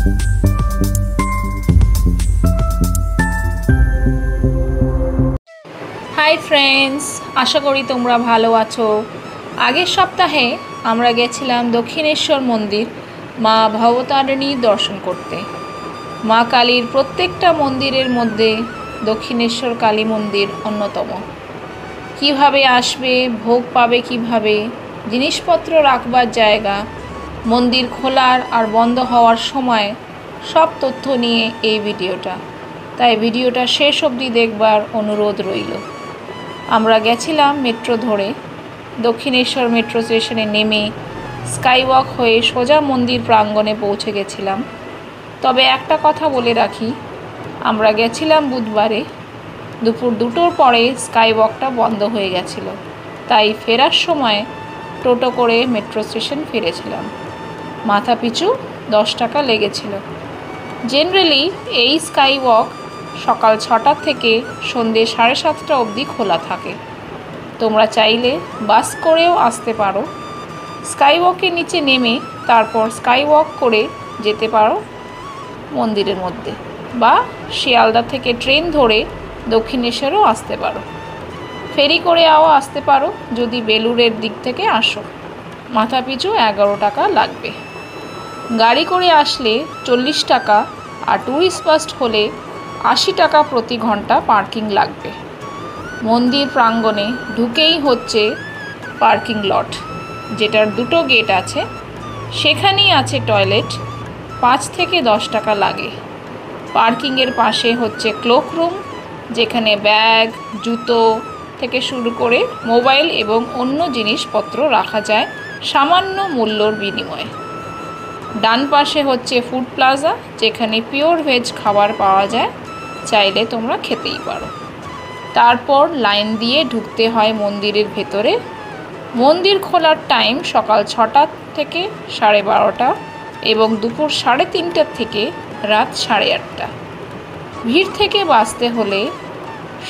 Hi friends, आशा करी तोमरा भालो आछो। आगे सप्ताहे आमरा गेछिलाम दक्षिणेश्वर मंदिर मा भवतारिणी दर्शन करते। मा कालीर प्रत्येकटा मंदिरेर मध्य दक्षिणेश्वर काली मंदिर अन्यतम। किभाबे आसबे, भोग पाबे किभाबे, जिनिसपत्र राखबार जायगा, मंदिर खोलार और बंद हওয়ার समय सब तथ्य निये এই ভিডিওটা। তাই ভিডিওটা শেষ অবধি দেখবার অনুরোধ রইল। আমরা গেছিলাম মেট্রো ধরে, দক্ষিণেশ্বর মেট্রো স্টেশনে নেমে স্কাইওয়াক হয়ে সোজা মন্দির প্রাঙ্গণে পৌঁছে গেছিলাম। তবে একটা কথা বলে রাখি, আমরা গেছিলাম বুধবারে, দুপুর 2টোর পরে স্কাইওয়াকটা বন্ধ হয়ে গেছিল। তাই ফেরার সময় টোটো করে মেট্রো স্টেশন ফিরেছিলাম। মাথা পিছু 10 টাকা লেগেছিল। জেনারেলি এই স্কাইওয়াক সকাল 6টা থেকে সন্ধ্যে 7:30 অবধি খোলা থাকে। তোমরা চাইলে বাস করেও আসতে পারো। স্কাইওয়াকের নিচে নেমে তারপর স্কাইওয়াক করে যেতে পারো মন্দিরের মধ্যে, বা শিয়ালদা থেকে ট্রেন ধরে দক্ষিণেশ্বরেও আসতে পারো। ফেরি করেও আসতে পারো যদি বেলুড়ের দিক থেকে আসো। মাথা পিছু 11 টাকা লাগবে। গাড়ি করে আসলে 40 টাকা, আর ট্যুরিস্ট বাস হলে 80 টাকা প্রতি ঘন্টা পার্কিং লাগবে। মন্দির প্রাঙ্গণে ঢুকেই হচ্ছে পার্কিং লট, যেটার 2টো গেট আছে। সেখানেই আছে টয়লেট। 5 থেকে 10 টাকা লাগে। পার্কিংয়ের পাশে হচ্ছে ক্লোক রুম, যেখানে ব্যাগ, জুতো থেকে শুরু করে মোবাইল এবং অন্য জিনিসপত্র রাখা যায় সামান্য মূল্যর বিনিময়ে। ডান পাশে হচ্ছে ফুড প্লাজা, যেখানে পিওর ভেজ খাবার পাওয়া যায়, চাইলে তোমরা খেতেই পারো। তারপর লাইন দিয়ে ঢুকতে হয় মন্দিরের ভেতরে। মন্দির খোলার টাইম সকাল 6টা থেকে 12:30 এবং দুপুর 3:30 থেকে রাত 8:30। ভিড় থেকে বাঁচতে হলে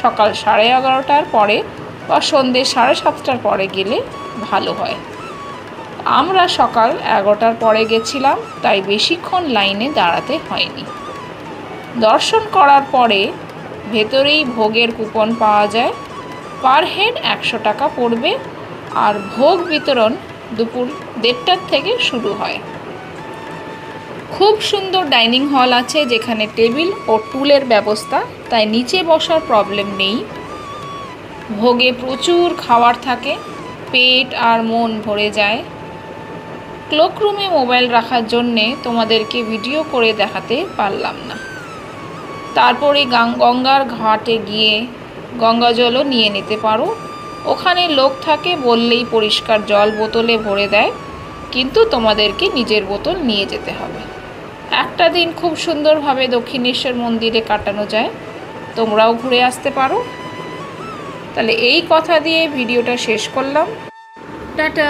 সকাল 11:30টার পরে বা সন্ধ্যে 7:30টার পরে গেলে ভালো হয়। আমরা সকাল 11টার পরে গেছিলাম, তাই বেশিক্ষণ লাইনে দাঁড়াতে হয়নি। দর্শন করার পরে ভেতরেই ভোগের কুপন পাওয়া যায়। পার হেড 100 টাকা পড়বে, আর ভোগ বিতরণ দুপুর 1:30টার থেকে শুরু হয়। খুব সুন্দর ডাইনিং হল আছে, যেখানে টেবিল ও টুলের ব্যবস্থা, তাই নিচে বসার প্রবলেম নেই। ভোগে প্রচুর খাবার থাকে, পেট আর মন ভরে যায়। ক্লোক রুমে মোবাইল রাখার জন্যে তোমাদেরকে ভিডিও করে দেখাতে পারলাম না। তারপরে গঙ্গার ঘাটে গিয়ে গঙ্গা জলও নিয়ে নিতে পারো। ওখানে লোক থাকে, বললেই পরিষ্কার জল বোতলে ভরে দেয়, কিন্তু তোমাদেরকে নিজের বোতল নিয়ে যেতে হবে। একটা দিন খুব সুন্দরভাবে দক্ষিণেশ্বর মন্দিরে কাটানো যায়। তোমরাও ঘুরে আসতে পারো। তাহলে এই কথা দিয়ে ভিডিওটা শেষ করলাম। টাটা।